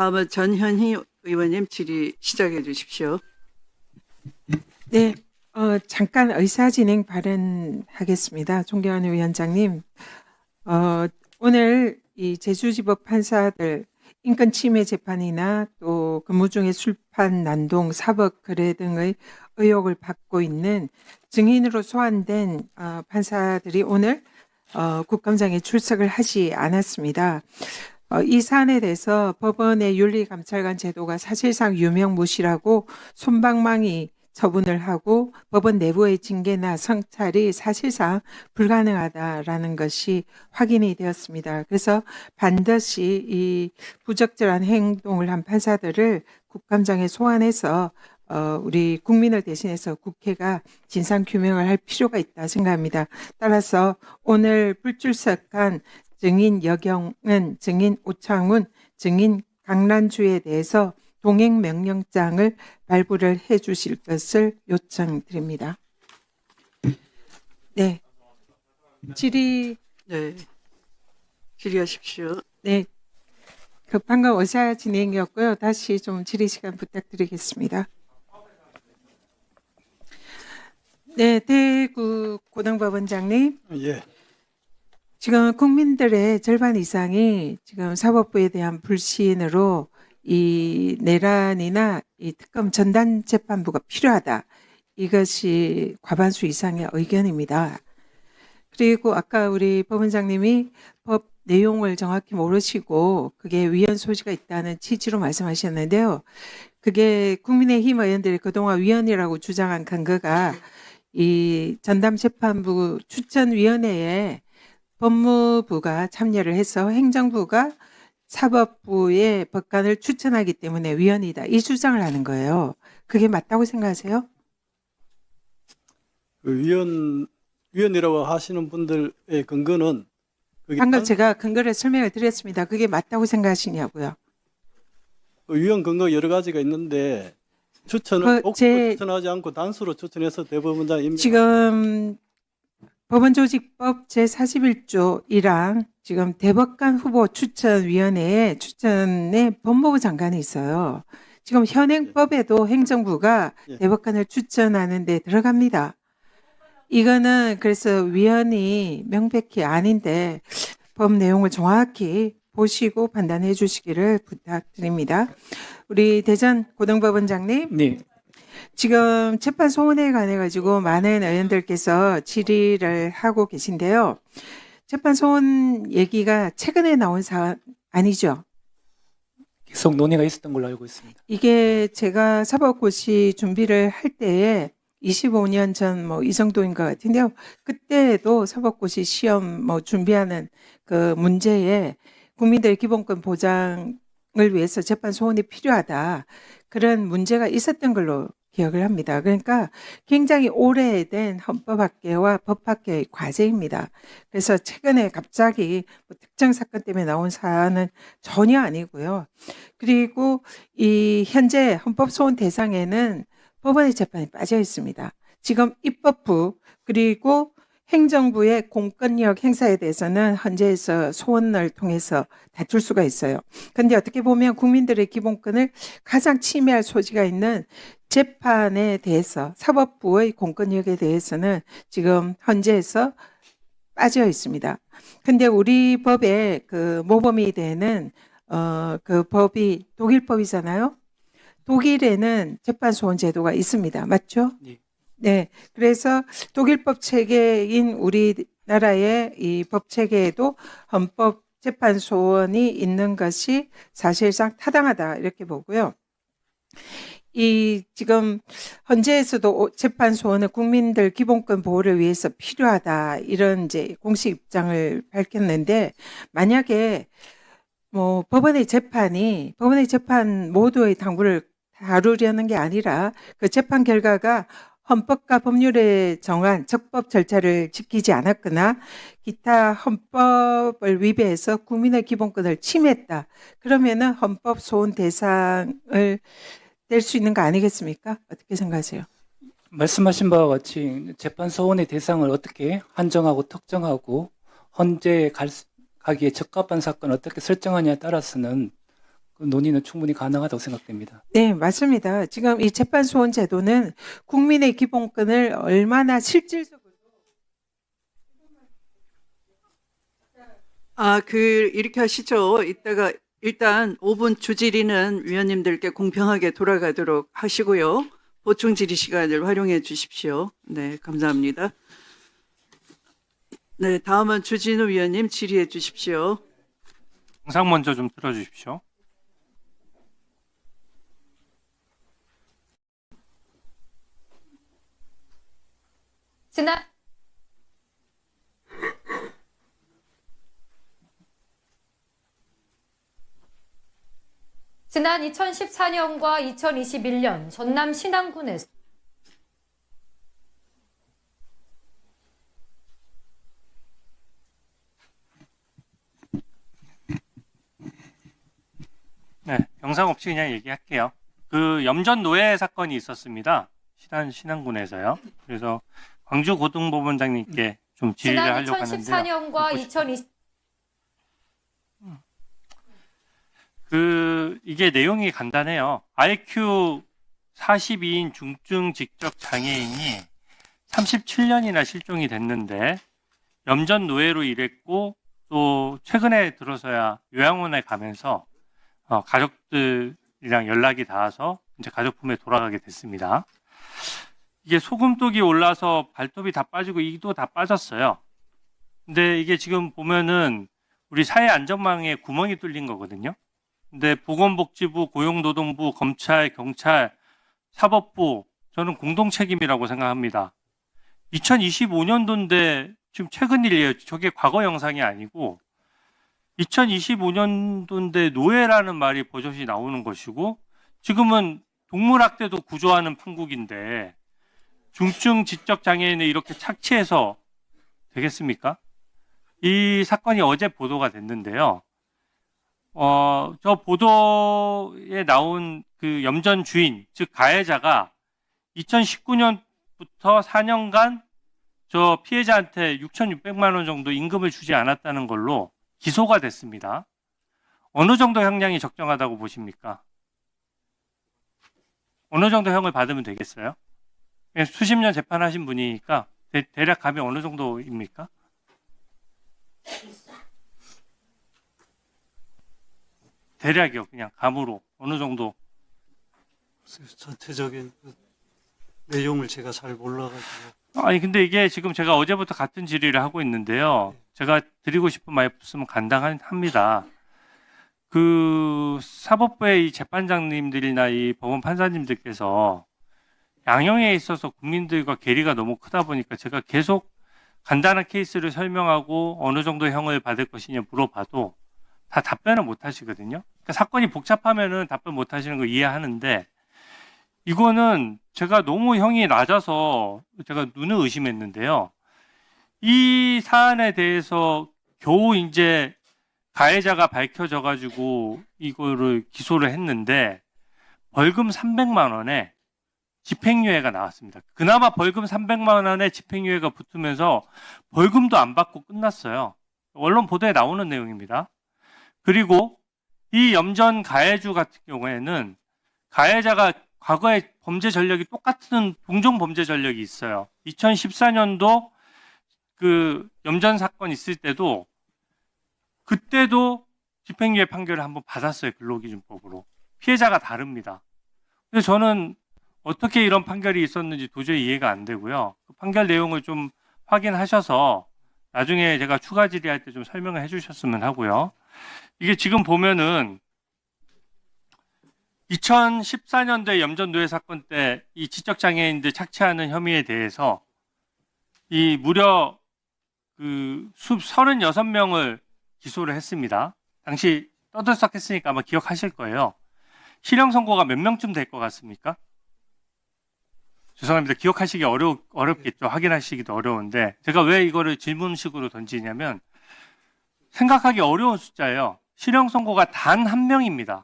다음은 전현희 의원님 질의 시작해 주십시오. 네, 잠깐 의사진행 발언하겠습니다. 존경하는 위원장님, 오늘 이 제주지법 판사들 인권 침해 재판이나 또 근무 중에 술판, 난동, 사법 거래 등의 의혹을 받고 있는 증인으로 소환된 판사들이 오늘 국감장에 출석을 하지 않았습니다. 이 사안에 대해서 법원의 윤리감찰관 제도가 사실상 유명무실하고 솜방망이 처분을 하고 법원 내부의 징계나 성찰이 사실상 불가능하다라는 것이 확인이 되었습니다. 그래서 반드시 이 부적절한 행동을 한 판사들을 국감장에 소환해서 우리 국민을 대신해서 국회가 진상규명을 할 필요가 있다 생각합니다. 따라서 오늘 불출석한 증인 여경은, 증인 오창훈, 증인 강란주에 대해서 동행명령장을 발부를 해 주실 것을 요청드립니다. 네. 질의, 네, 질의하십시오. 네. 방금 의사 진행이었고요. 다시 좀 질의 시간 부탁드리겠습니다. 네, 대구 고등법원장님. 예, 지금 국민들의 절반 이상이 지금 사법부에 대한 불신으로 이 내란이나 이 특검 전담 재판부가 필요하다. 이것이 과반수 이상의 의견입니다. 그리고 아까 우리 법원장님이 법 내용을 정확히 모르시고 그게 위헌 소지가 있다는 취지로 말씀하셨는데요. 그게 국민의힘 의원들이 그동안 위헌이라고 주장한 근거가 이 전담재판부 추천위원회에 법무부가 참여를 해서 행정부가 사법부의 법관을 추천하기 때문에 위헌이다. 이 주장을 하는 거예요. 그게 맞다고 생각하세요? 그 위원이라고 하시는 분들의 근거는 그게 방금 제가 근거를 설명을 드렸습니다. 그게 맞다고 생각하시냐고요. 그 위원 근거 여러 가지가 있는데 추천을 제- 추천하지 않고 단수로 추천해서 대법원장 임명. 지금 법원조직법 제41조 1항 지금 대법관 후보 추천위원회에 추천에 법무부 장관이 있어요. 지금 현행법에도 행정부가 예. 대법관을 추천하는 데 들어갑니다. 이거는 그래서 위헌이 명백히 아닌데 법 내용을 정확히 보시고 판단해 주시기를 부탁드립니다. 우리 대전 고등법원장님. 네, 지금 재판 소원에 관해 가지고 많은 의원들께서 질의를 하고 계신데요. 재판 소원 얘기가 최근에 나온 사안 아니죠? 계속 논의가 있었던 걸로 알고 있습니다. 이게 제가 사법고시 준비를 할 때에 25년 전 뭐 이 정도인 것 같은데요. 그때도 사법고시 시험 뭐 준비하는 그 문제에 국민들의 기본권 보장을 위해서 재판 소원이 필요하다. 그런 문제가 있었던 걸로 기억을 합니다. 그러니까 굉장히 오래된 헌법학계와 법학계의 과제입니다. 그래서 최근에 갑자기 뭐 특정 사건 때문에 나온 사안은 전혀 아니고요. 그리고 이 현재 헌법소원 대상에는 법원의 재판이 빠져 있습니다. 지금 입법부 그리고 행정부의 공권력 행사에 대해서는 헌재에서 소원을 통해서 다툴 수가 있어요. 그런데 어떻게 보면 국민들의 기본권을 가장 침해할 소지가 있는 재판에 대해서 사법부의 공권력에 대해서는 지금 헌재에서 빠져 있습니다. 근데 우리 법에 그 모범이 되는 그 법이 독일법이잖아요. 독일에는 재판소원 제도가 있습니다. 맞죠? 네. 네. 그래서 독일법 체계인 우리나라의 이 법 체계에도 헌법 재판소원이 있는 것이 사실상 타당하다 이렇게 보고요. 이 지금 헌재에서도 재판소원은 국민들 기본권 보호를 위해서 필요하다 이런 이제 공식 입장을 밝혔는데 만약에 뭐 법원의 재판 모두의 당부를 다루려는 게 아니라 그 재판 결과가 헌법과 법률에 정한 적법 절차를 지키지 않았거나 기타 헌법을 위배해서 국민의 기본권을 침해했다. 그러면은 헌법 소원 대상을 될 수 있는 거 아니겠습니까? 어떻게 생각하세요? 말씀하신 바와 같이 재판 소원의 대상을 어떻게 한정하고 특정하고 헌재에 가기에 적합한 사건을 어떻게 설정하냐에 따라서는 논의는 충분히 가능하다고 생각됩니다. 네, 맞습니다. 지금 이 재판 소원 제도는 국민의 기본권을 얼마나 실질적으로 이렇게 하시죠. 이따가 일단 5분 주질의는 위원님들께 공평하게 돌아가도록 하시고요. 보충 질의 시간을 활용해 주십시오. 네, 감사합니다. 네, 다음은 주진우 위원님 질의해 주십시오. 영상 먼저 좀 틀어주십시오. 지난 지난 2014년과 2021년 전남 신안군에서 네, 영상 없이 그냥 얘기할게요. 그 염전 노예 사건이 있었습니다. 신안군에서요. 그래서 광주 고등법원장님께 좀 질의를 지난 하려고 하는데요. 2014년과 2020 이게 내용이 간단해요. IQ 42인 중증 직접 장애인이 37년이나 실종이 됐는데 염전 노예로 일했고 또 최근에 들어서야 요양원에 가면서 가족들이랑 연락이 닿아서 이제 가족 품에 돌아가게 됐습니다. 이게 소금독이 올라서 발톱이 다 빠지고 이도 다 빠졌어요. 근데 이게 지금 보면은 우리 사회 안전망에 구멍이 뚫린 거거든요. 근데 보건복지부, 고용노동부, 검찰, 경찰, 사법부 저는 공동 책임이라고 생각합니다. 2025년도인데 지금 최근 일이에요. 저게 과거 영상이 아니고 2025년도인데 노예라는 말이 버젓이 나오는 것이고 지금은 동물학대도 구조하는 판국인데 중증 지적 장애인을 이렇게 착취해서 되겠습니까? 이 사건이 어제 보도가 됐는데요. 저 보도에 나온 그 염전 주인, 즉 가해자가 2019년부터 4년간 저 피해자한테 6,600만 원 정도 임금을 주지 않았다는 걸로 기소가 됐습니다. 어느 정도 형량이 적정하다고 보십니까? 어느 정도 형을 받으면 되겠어요? 그냥 수십 년 재판하신 분이니까 대략 감이 어느 정도입니까? 대략이요. 그냥 감으로 어느 정도. 전체적인 내용을 제가 잘 몰라가지고. 아니 근데 이게 지금 제가 어제부터 같은 질의를 하고 있는데요. 제가 드리고 싶은 말씀은 간단합니다. 그 사법부의 이 재판장님들이나 이 법원 판사님들께서 양형에 있어서 국민들과 괴리가 너무 크다 보니까 제가 계속 간단한 케이스를 설명하고 어느 정도 형을 받을 것이냐 물어봐도 다 답변을 못 하시거든요. 그러니까 사건이 복잡하면은 답변 못 하시는 거 이해하는데 이거는 제가 너무 형이 낮아서 제가 눈을 의심했는데요. 이 사안에 대해서 겨우 이제 가해자가 밝혀져 가지고 이거를 기소를 했는데 벌금 300만 원에 집행유예가 나왔습니다. 그나마 벌금 300만 원에 집행유예가 붙으면서 벌금도 안 받고 끝났어요. 언론 보도에 나오는 내용입니다. 그리고 이 염전 가해주 같은 경우에는 가해자가 과거에 범죄 전력이 똑같은 동종 범죄 전력이 있어요. 2014년도 그 염전 사건 있을 때도 그때도 집행유예 판결을 한번 받았어요. 근로기준법으로. 피해자가 다릅니다. 근데 저는 어떻게 이런 판결이 있었는지 도저히 이해가 안 되고요. 그 판결 내용을 좀 확인하셔서 나중에 제가 추가 질의할 때 좀 설명을 해주셨으면 하고요. 이게 지금 보면은 2014년도에 염전 노예 사건 때 이 지적장애인들 착취하는 혐의에 대해서 이 무려 그 36명을 기소를 했습니다. 당시 떠들썩했으니까 아마 기억하실 거예요. 실형 선고가 몇 명쯤 될 것 같습니까? 죄송합니다. 기억하시기 어렵겠죠. 확인하시기도 어려운데 제가 왜 이거를 질문식으로 던지냐면 생각하기 어려운 숫자예요. 실형 선고가 단 1명입니다.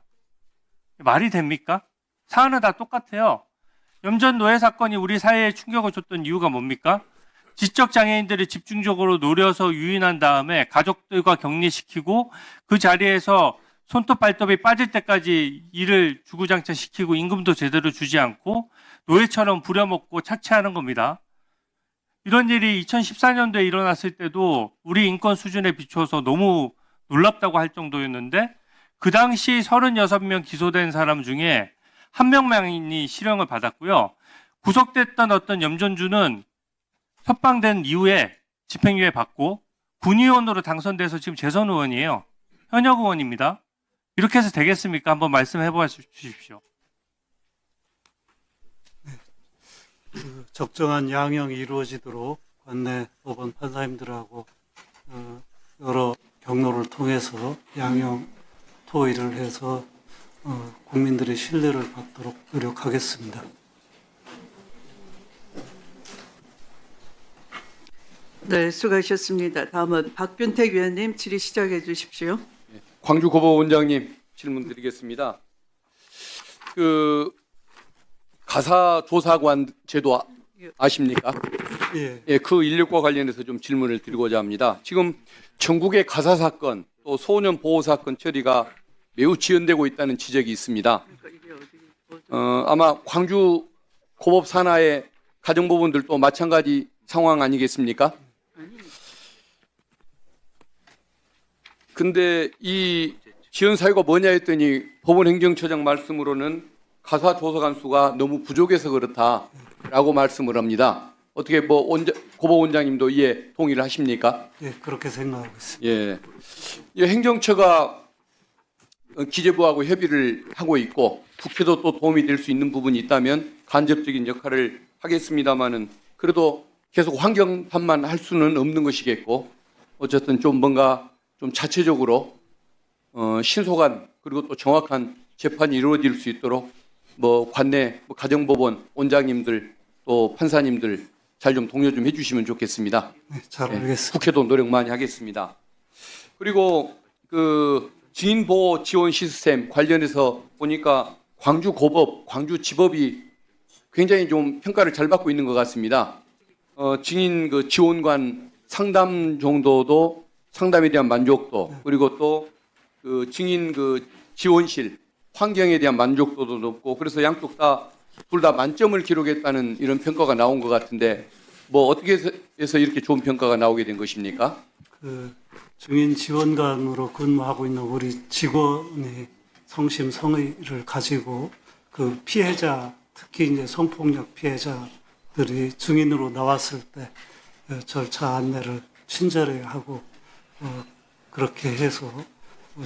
말이 됩니까? 사안은 다 똑같아요. 염전 노예 사건이 우리 사회에 충격을 줬던 이유가 뭡니까? 지적 장애인들을 집중적으로 노려서 유인한 다음에 가족들과 격리시키고 그 자리에서 손톱 발톱이 빠질 때까지 일을 주구장창 시키고 임금도 제대로 주지 않고 노예처럼 부려먹고 착취하는 겁니다. 이런 일이 2014년도에 일어났을 때도 우리 인권 수준에 비추어서 너무 놀랍다고 할 정도였는데 그 당시 36명 기소된 사람 중에 한 명만이 실형을 받았고요. 구속됐던 어떤 염전주는 석방된 이후에 집행유예 받고 군의원으로 당선돼서 지금 재선 의원이에요. 현역 의원입니다. 이렇게 해서 되겠습니까? 한번 말씀해 주십시오. 적정한 양형이 이루어지도록 관내 법원 판사님들하고 여러 경로를 통해서 양형 토의를 해서 국민들의 신뢰를 받도록 노력하겠습니다. 네, 수고하셨습니다. 다음은 박균택 위원님 질의 시작해 주십시오. 광주 고법원장님 질문 드리겠습니다. 그 가사 조사관 제도 아십니까? 예, 예, 그 인력과 관련해서 좀 질문을 드리고자 합니다. 지금 전국의 가사 사건 또 소년 보호 사건 처리가 매우 지연되고 있다는 지적이 있습니다. 아마 광주 고법 산하의 가정법원들도 마찬가지 상황 아니겠습니까? 근데 이 지연 사유가 뭐냐 했더니 법원 행정처장 말씀으로는 가사 조사관 수가 너무 부족해서 그렇다라고 말씀을 합니다. 어떻게 뭐 고법원장님도 이에 동의를 하십니까? 예, 그렇게 생각하고 있습니다. 예. 이 행정처가 기재부하고 협의를 하고 있고 국회도 또 도움이 될 수 있는 부분이 있다면 간접적인 역할을 하겠습니다마는 그래도 계속 환경판만 할 수는 없는 것이겠고 어쨌든 좀 뭔가 좀 자체적으로 신속한 그리고 또 정확한 재판이 이루어질 수 있도록 뭐 관내 가정법원 원장님들 또 판사님들 잘 좀 독려 좀 해주시면 좋겠습니다. 네, 잘 예, 알겠습니다. 국회도 노력 많이 하겠습니다. 그리고 그 증인 보호 지원 시스템 관련해서 보니까 광주 고법, 광주 지법이 굉장히 좀 평가를 잘 받고 있는 것 같습니다. 증인 그 지원관 상담 정도도 상담에 대한 만족도 그리고 또 그 증인 그 지원실 환경에 대한 만족도도 높고 그래서 양쪽 다 둘 다 만점을 기록했다는 이런 평가가 나온 것 같은데 뭐 어떻게 해서 이렇게 좋은 평가가 나오게 된 것입니까? 그 증인 지원관으로 근무하고 있는 우리 직원이 성심 성의를 가지고 그 피해자 특히 이제 성폭력 피해자들이 증인으로 나왔을 때 절차 안내를 친절히 하고 그렇게 해서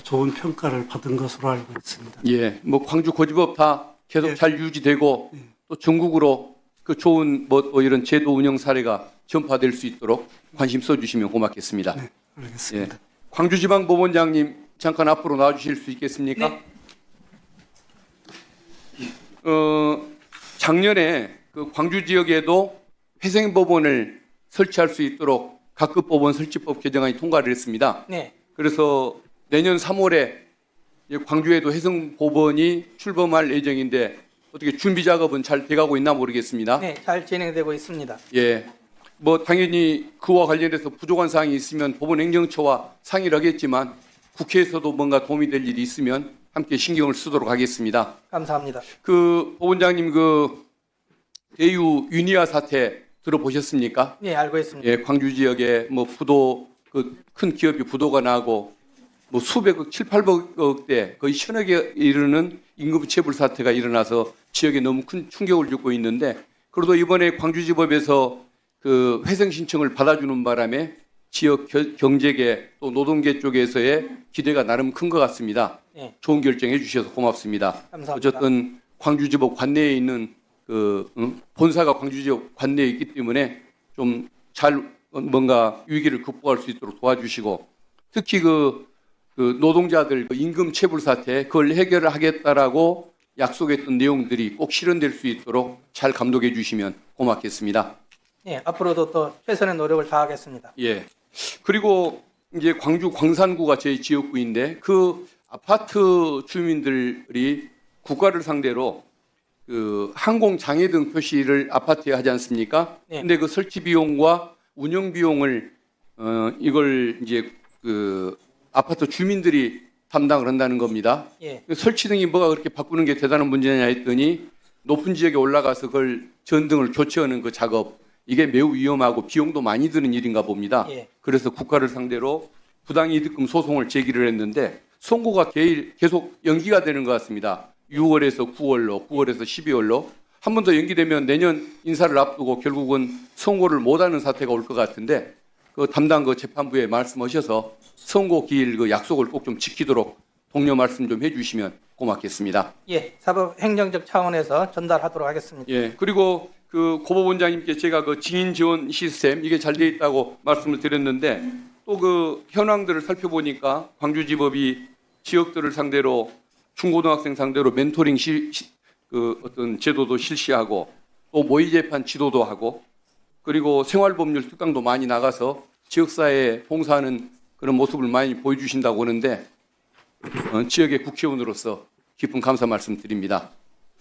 좋은 평가를 받은 것으로 알고 있습니다. 예, 뭐 광주 고지법 다 계속 예. 잘 유지되고 또 전국으로 그 좋은 뭐 이런 제도 운영 사례가 전파될 수 있도록 관심 써주시면 고맙겠습니다. 네, 알겠습니다. 예. 광주지방법원장님 잠깐 앞으로 나와주실 수 있겠습니까? 작년에 그 광주 지역에도 회생법원을 설치할 수 있도록 각급 법원 설치법 개정안이 통과를 했습니다. 네, 그래서 내년 3월에 광주에도 해성법원이 출범할 예정인데 어떻게 준비 작업은 잘 돼가고 있나 모르겠습니다. 네, 잘 진행되고 있습니다. 예, 뭐 당연히 그와 관련해서 부족한 사항이 있으면 법원 행정처와 상의를 하겠지만 국회에서도 뭔가 도움이 될 일이 있으면 함께 신경을 쓰도록 하겠습니다. 감사합니다. 그 법원장님 그 대유 유니아 사태 들어보셨습니까? 네, 알고 있습니다. 예, 광주 지역에 뭐 부도 그 큰 기업이 부도가 나고 뭐 수백억, 7, 800억대 거의 천억에 이르는 임금 체불 사태가 일어나서 지역에 너무 큰 충격을 주고 있는데 그래도 이번에 광주지법에서 그 회생 신청을 받아주는 바람에 지역 경제계 또 노동계 쪽에서의 기대가 나름 큰 것 같습니다. 네. 좋은 결정해 주셔서 고맙습니다. 감사합니다. 어쨌든 광주지법 관내에 있는 그 본사가 광주지법 관내에 있기 때문에 좀 잘 뭔가 위기를 극복할 수 있도록 도와주시고 특히 그 노동자들 그 임금 체불 사태 그걸 해결하겠다라고 약속했던 내용들이 꼭 실현될 수 있도록 잘 감독해 주시면 고맙겠습니다. 네, 앞으로도 또 최선의 노력을 다하겠습니다. 예. 그리고 이제 광주 광산구가 제 지역구인데 그 아파트 주민들이 국가를 상대로 그 항공 장애 등 표시를 아파트에 하지 않습니까? 네. 근데 그 설치 비용과 운영 비용을 이걸 이제 그 아파트 주민들이 담당을 한다는 겁니다. 예, 설치 등이 뭐가 그렇게 바꾸는 게 대단한 문제냐 했더니 높은 지역에 올라가서 그걸 전등을 교체하는 그 작업, 이게 매우 위험하고 비용도 많이 드는 일인가 봅니다. 예. 그래서 국가를 상대로 부당이득금 소송을 제기를 했는데 선고가 계속 연기가 되는 것 같습니다. 6월에서 9월로, 9월에서 12월로 한 번 더 연기되면 내년 인사를 앞두고 결국은 선고를 못하는 사태가 올 것 같은데 그 담당 그 재판부에 말씀하셔서 선고 기일 그 약속을 꼭 좀 지키도록 독려 말씀 좀 해주시면 고맙겠습니다. 예, 사법 행정적 차원에서 전달하도록 하겠습니다. 예, 그리고 그 고법원장님께 제가 그 증인 지원 시스템 이게 잘 돼 있다고 말씀을 드렸는데 또 그 현황들을 살펴보니까 광주지법이 지역들을 상대로 중고등학생 상대로 멘토링 그 어떤 제도도 실시하고 또 모의재판 지도도 하고 그리고 생활법률 특강도 많이 나가서 지역사회에 봉사하는 그런 모습을 많이 보여주신다고 하는데 지역의 국회의원으로서 깊은 감사 말씀드립니다.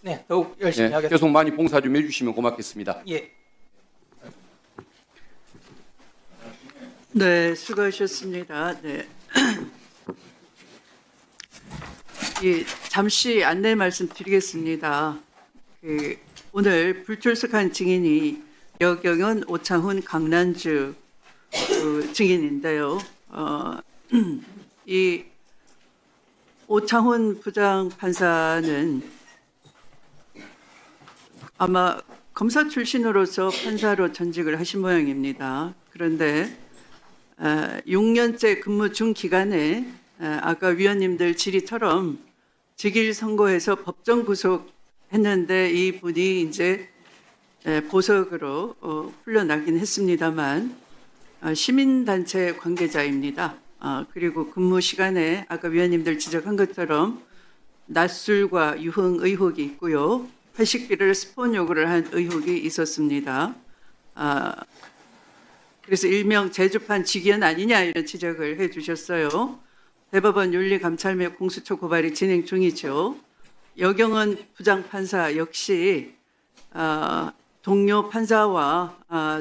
네, 더욱 열심히 예, 하겠습니다. 계속 많이 봉사 좀 해주시면 고맙겠습니다. 예. 네, 수고하셨습니다. 네. 잠시 안내 말씀드리겠습니다. 오늘 불출석한 증인이 여경은 오창훈 강난주 증인인데요. 이 오창훈 부장판사는 아마 검사 출신으로서 판사로 전직을 하신 모양입니다. 그런데 6년째 근무 중 기간에 아까 위원님들 질의처럼 직일 선고해서 법정 구속했는데 이분이 이제 보석으로 풀려나긴 했습니다만 시민단체 관계자입니다. 그리고 근무 시간에 아까 위원님들 지적한 것처럼 낮술과 유흥 의혹이 있고요. 회식비를 스폰 요구를 한 의혹이 있었습니다. 그래서 일명 제주판 직위원 아니냐 이런 지적을 해주셨어요. 대법원 윤리감찰 및 공수처 고발이 진행 중이죠. 여경은 부장판사 역시 동료 판사와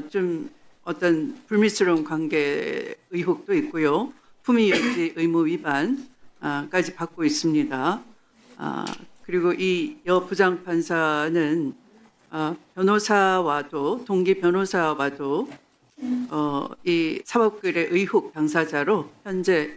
좀 어떤 불미스러운 관계 의혹도 있고요. 품위유지 의무 위반까지 받고 있습니다. 그리고 이 여 부장판사는 변호사와도 동기 변호사와도 이 사법거래 의혹 당사자로 현재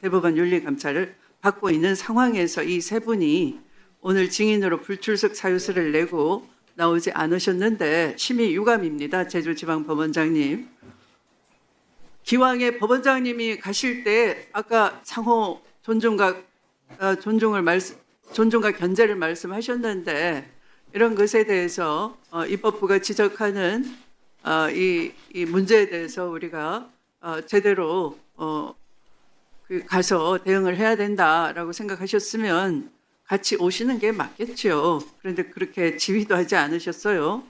대법원 윤리감찰을 받고 있는 상황에서 이 세 분이 오늘 증인으로 불출석 사유서를 내고 나오지 않으셨는데 심히 유감입니다. 제주지방법원장님. 기왕에 법원장님이 가실 때 아까 상호 존중과 견제를 말씀하셨는데 이런 것에 대해서 입법부가 지적하는 이 문제에 대해서 우리가 제대로 가서 대응을 해야 된다라고 생각하셨으면 같이 오시는 게 맞겠죠. 그런데 그렇게 지휘도 하지 않으셨어요.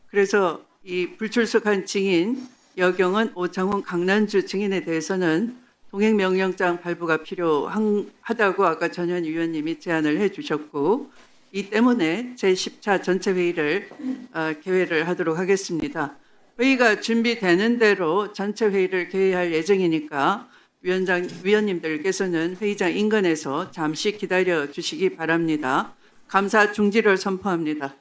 그래서 이 불출석한 증인 여경은 오창훈 강난주 증인에 대해서는 동행명령장 발부가 필요하다고 아까 전현 위원님이 제안을 해주셨고 이 때문에 제10차 전체 회의를 개회를 하도록 하겠습니다. 회의가 준비되는 대로 전체 회의를 개회할 예정이니까 위원님들께서는 회의장 인근에서 잠시 기다려 주시기 바랍니다. 감사 중지를 선포합니다.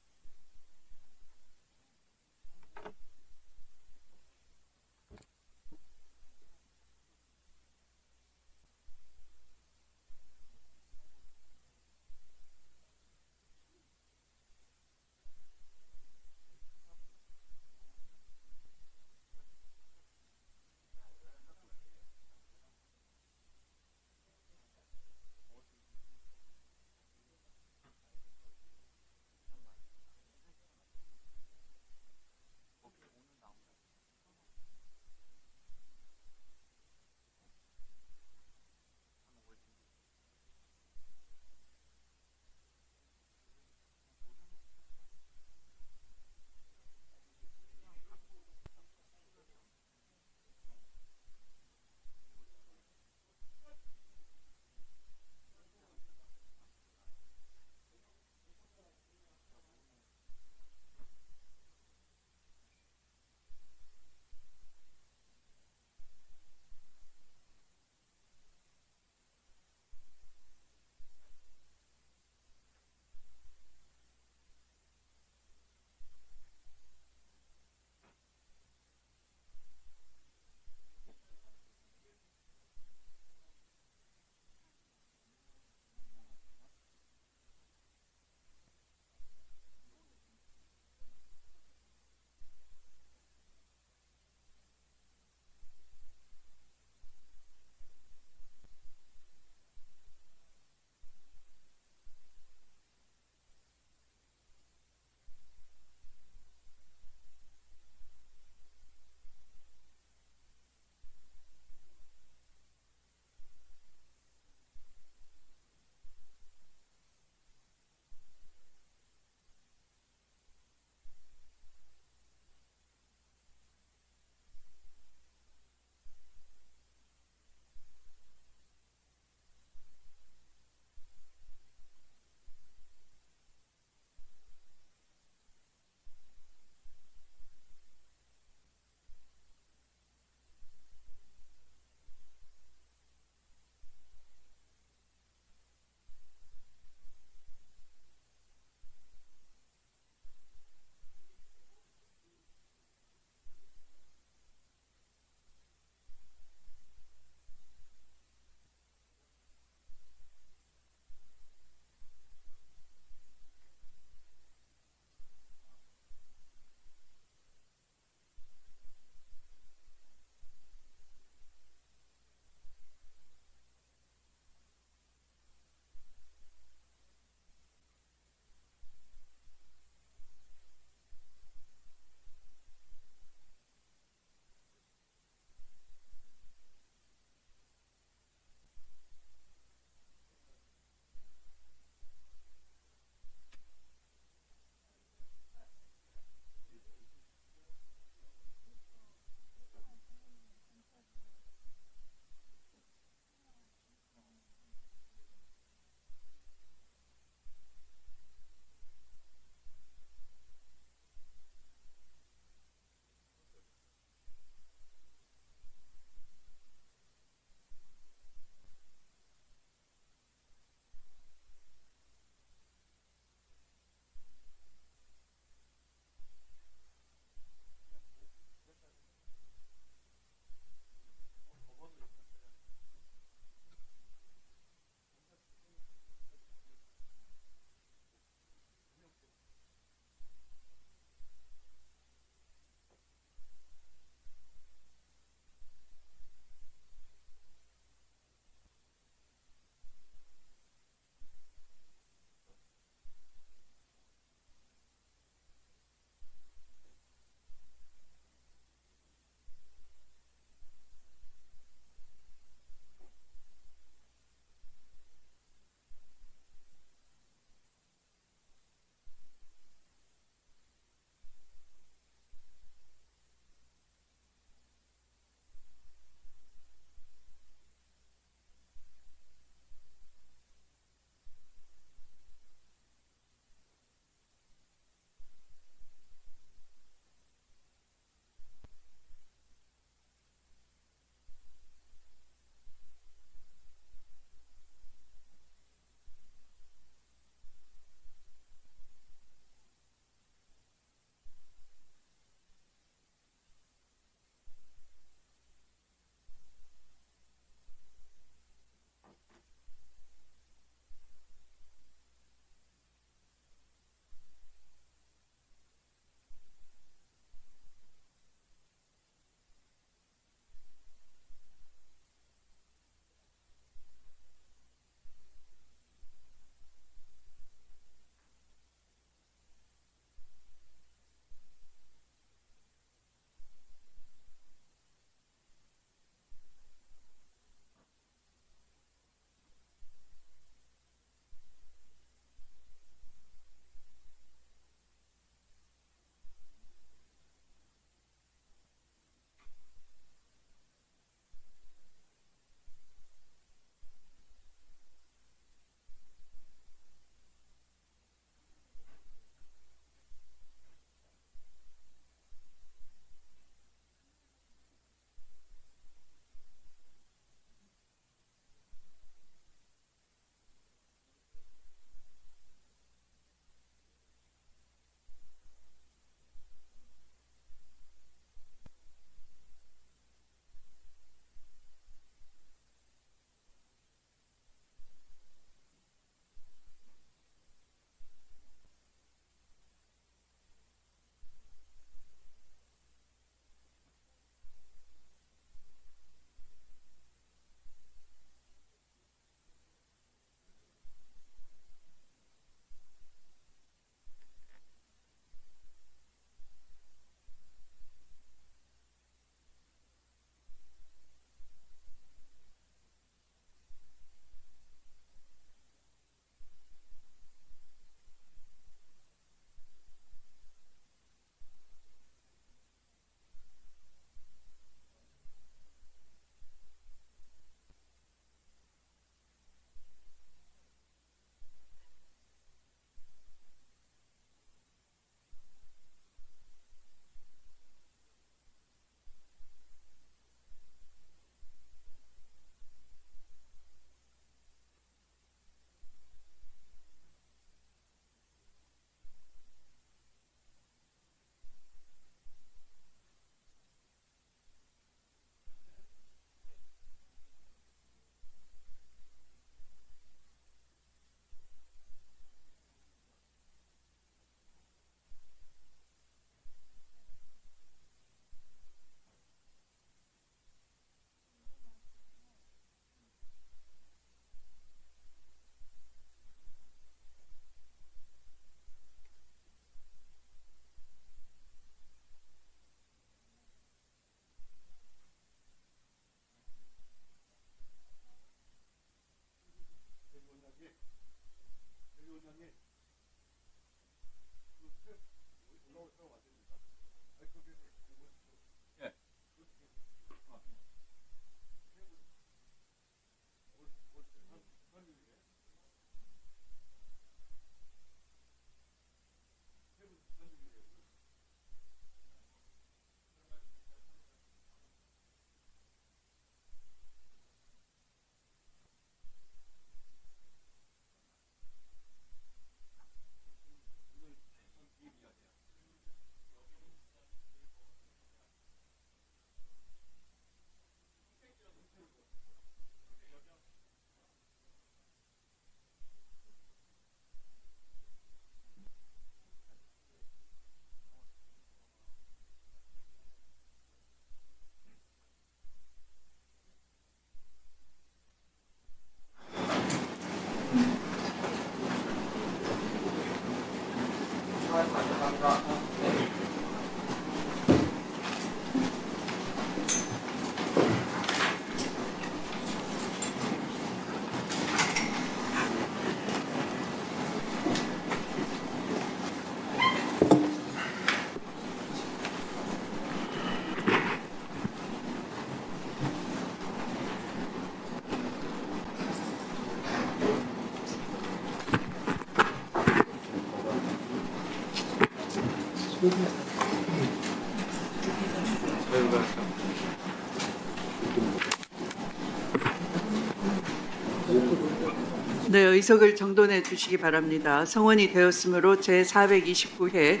네, 의석을 정돈해 주시기 바랍니다. 성원이 되었으므로 제429회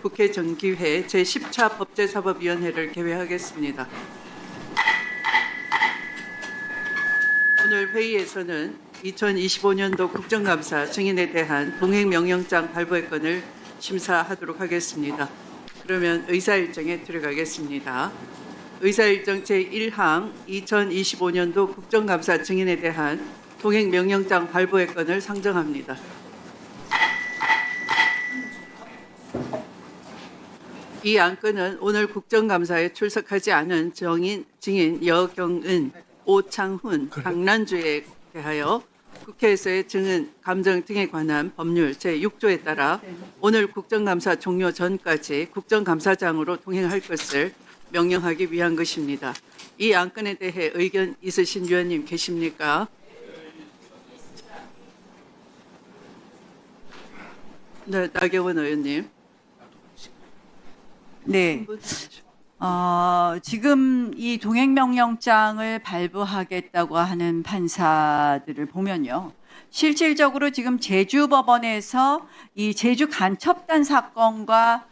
국회 정기회 제10차 법제사법위원회를 개회하겠습니다. 오늘 회의에서는 2025년도 국정감사 증인에 대한 동행명령장 발부의 건을 심사하도록 하겠습니다. 그러면 의사일정에 들어가겠습니다. 의사일정 제1항 2025년도 국정감사 증인에 대한 동행명령장 발부의 건을 상정합니다. 이 안건은 오늘 국정감사에 출석하지 않은 증인 여경은, 오창훈, 강난주에 대하여 국회에서의 증언, 감정 등에 관한 법률 제6조에 따라 오늘 국정감사 종료 전까지 국정감사장으로 동행할 것을 명령하기 위한 것입니다. 이 안건에 대해 의견 있으신 위원님 계십니까? 네, 나경원 의원님. 네. 지금 이 동행명령장을 발부하겠다고 하는 판사들을 보면요. 실질적으로 지금 제주법원에서 이 제주 간첩단 사건과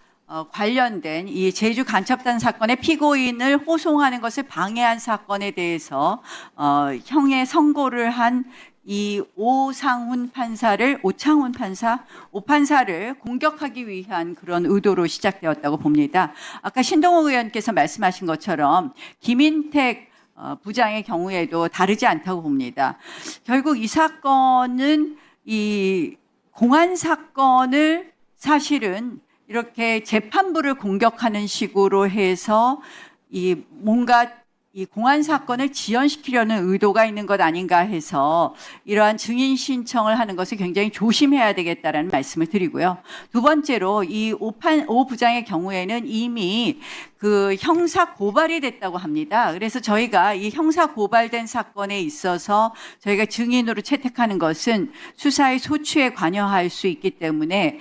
관련된 이 제주 간첩단 사건의 피고인을 호송하는 것을 방해한 사건에 대해서 형의 선고를 한 이 오창훈 판사를 공격하기 위한 그런 의도로 시작되었다고 봅니다. 아까 신동호 의원께서 말씀하신 것처럼 김인택 부장의 경우에도 다르지 않다고 봅니다. 결국 이 사건은 이 공안 사건을 사실은 이렇게 재판부를 공격하는 식으로 해서 이 뭔가 이 공안 사건을 지연시키려는 의도가 있는 것 아닌가 해서 이러한 증인 신청을 하는 것을 굉장히 조심해야 되겠다라는 말씀을 드리고요. 두 번째로 이 오 부장의 경우에는 이미 그 형사 고발이 됐다고 합니다. 그래서 저희가 이 형사 고발된 사건에 있어서 저희가 증인으로 채택하는 것은 수사의 소추에 관여할 수 있기 때문에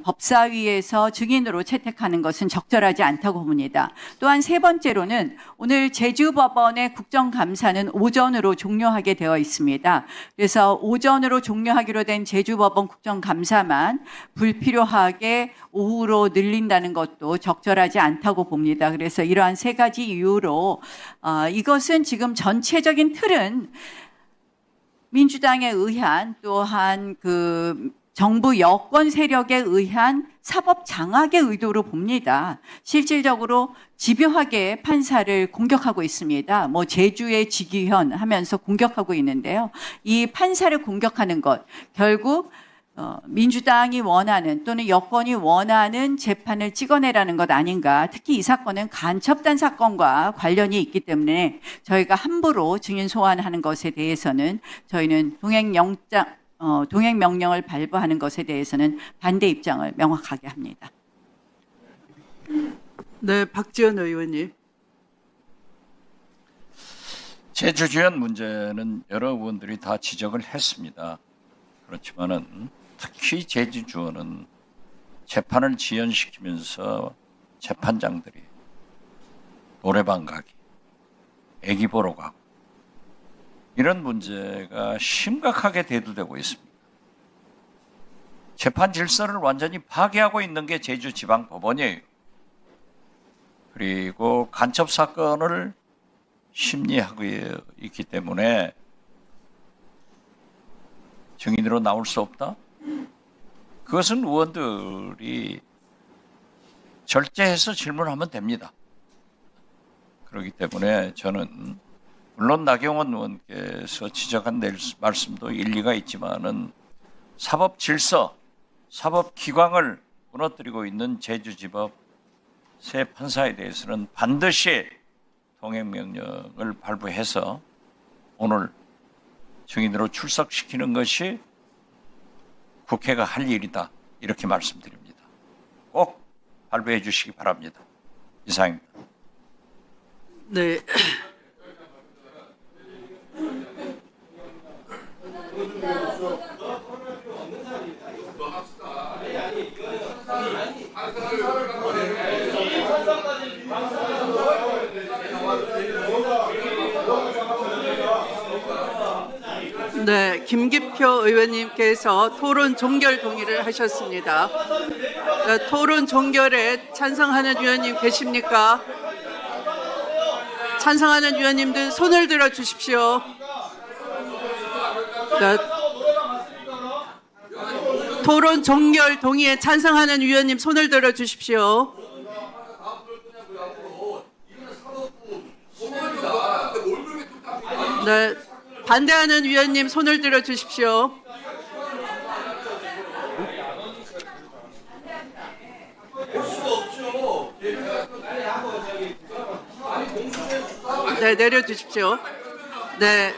법사위에서 증인으로 채택하는 것은 적절하지 않다고 봅니다. 또한 세 번째로는 오늘 제주법원의 국정감사는 오전으로 종료하게 되어 있습니다. 그래서 오전으로 종료하기로 된 제주법원 국정감사만 불필요하게 오후로 늘린다는 것도 적절하지 않다고 봅니다. 그래서 이러한 세 가지 이유로 이것은 지금 전체적인 틀은 민주당에 의한 또한 그 정부 여권 세력에 의한 사법 장악의 의도로 봅니다. 실질적으로 집요하게 판사를 공격하고 있습니다. 뭐 제주의 지기현 하면서 공격하고 있는데요. 이 판사를 공격하는 것 결국 민주당이 원하는 또는 여권이 원하는 재판을 찍어내라는 것 아닌가. 특히 이 사건은 간첩단 사건과 관련이 있기 때문에 저희가 함부로 증인 소환하는 것에 대해서는 저희는 동행명령을 발부하는 것에 대해서는 반대 입장을 명확하게 합니다. 네, 박지원 의원님. 제주 지원 문제는 여러 의원들이 다 지적을 했습니다. 그렇지만은 특히 제주 지원은 재판을 지연시키면서 재판장들이 노래방 가기, 애기 보러 가고 이런 문제가 심각하게 대두되고 있습니다. 재판 질서를 완전히 파괴하고 있는 게 제주지방법원이에요. 그리고 간첩 사건을 심리하고 있기 때문에 증인으로 나올 수 없다? 그것은 의원들이 절제해서 질문하면 됩니다. 그렇기 때문에 저는 물론 나경원 의원께서 지적한 말씀도 일리가 있지만은 사법 질서, 사법 기강을 무너뜨리고 있는 제주지법 새 판사에 대해서는 반드시 동행명령을 발부해서 오늘 증인으로 출석시키는 것이 국회가 할 일이다. 이렇게 말씀드립니다. 꼭 발부해 주시기 바랍니다. 이상입니다. 네. 네, 김기표 의원님께서 토론 종결 동의를 하셨습니다. 네, 토론 종결에 찬성하는 위원님 계십니까? 찬성하는 위원님들 손을 들어 주십시오. 네, 토론 종결 동의에 찬성하는 위원님 손을 들어 주십시오. 네, 반대하는 위원님 손을 들어 주십시오. 네, 내려주십시오. 네,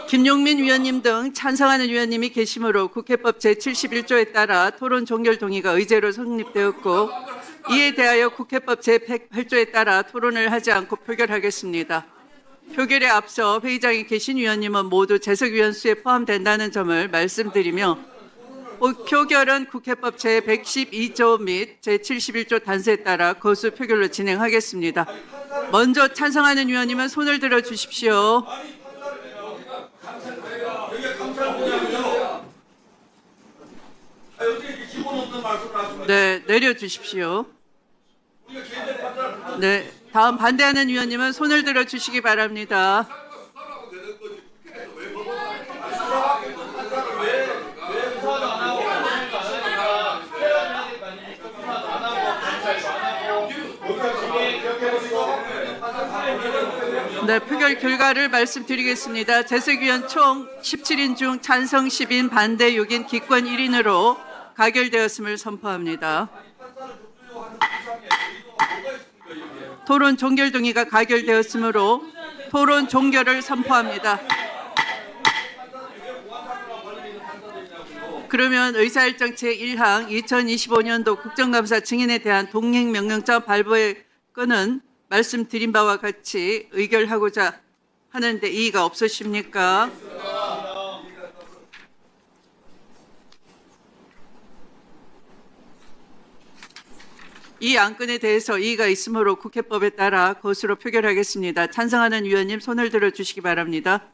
김용민 위원님 등 찬성하는 위원님이 계시므로 국회법 제71조에 따라 토론 종결 동의가 의제로 성립되었고 이에 대하여 국회법 제108조에 따라 토론을 하지 않고 표결하겠습니다. 표결에 앞서 회의장에 계신 위원님은 모두 재석위원 수에 포함된다는 점을 말씀드리며 표결은 국회법 제112조 및 제71조 단서에 따라 거수 표결로 진행하겠습니다. 먼저 찬성하는 위원님은 손을 들어 주십시오. 네, 내려 주십시오. 네, 다음 반대하는 위원님은 손을 들어 주시기 바랍니다. 네, 표결 결과를 말씀드리겠습니다. 재석위원 총 17인 중 찬성 10인, 반대 6인, 기권 1인으로 가결되었음을 선포합니다. 토론 종결 동의가 가결되었으므로 토론 종결을 선포합니다. 그러면 의사일정 제1항 2025년도 국정감사 증인에 대한 동행명령장 발부의 건은 말씀드린 바와 같이 의결하고자 하는데 이의가 없으십니까? 이 안건에 대해서 이의가 있으므로 국회법에 따라 것으로 표결하겠습니다. 찬성하는 위원님 손을 들어 주시기 바랍니다.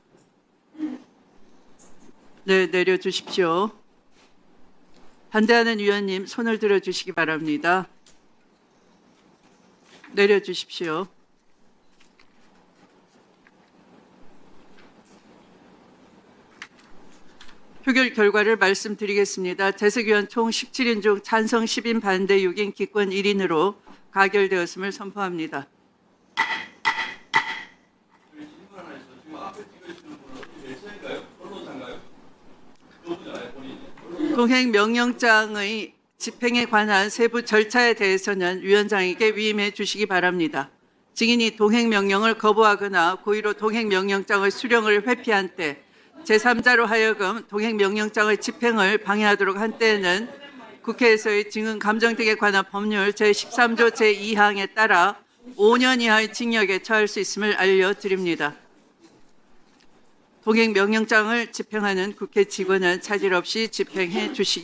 네, 내려 주십시오. 반대하는 위원님 손을 들어 주시기 바랍니다. 내려 주십시오. 표결 결과를 말씀드리겠습니다. 재석위원 총 17인 중 찬성 10인, 반대 6인, 기권 1인으로 가결되었음을 선포합니다. 동행명령장의 집행에 관한 세부 절차에 대해서는 위원장에게 위임해 주시기 바랍니다. 증인이 동행명령을 거부하거나 고의로 동행명령장의 수령을 회피한 때 제3자로 하여금 동행명령장의 집행을 방해하도록 한 때에는 국회에서의 증언 감정 등에 관한 법률 제13조 제2항에 따라 5년 이하의 징역에 처할 수 있음을 알려드립니다. 동행명령장을 집행하는 국회 직원은 차질 없이 집행해 주시기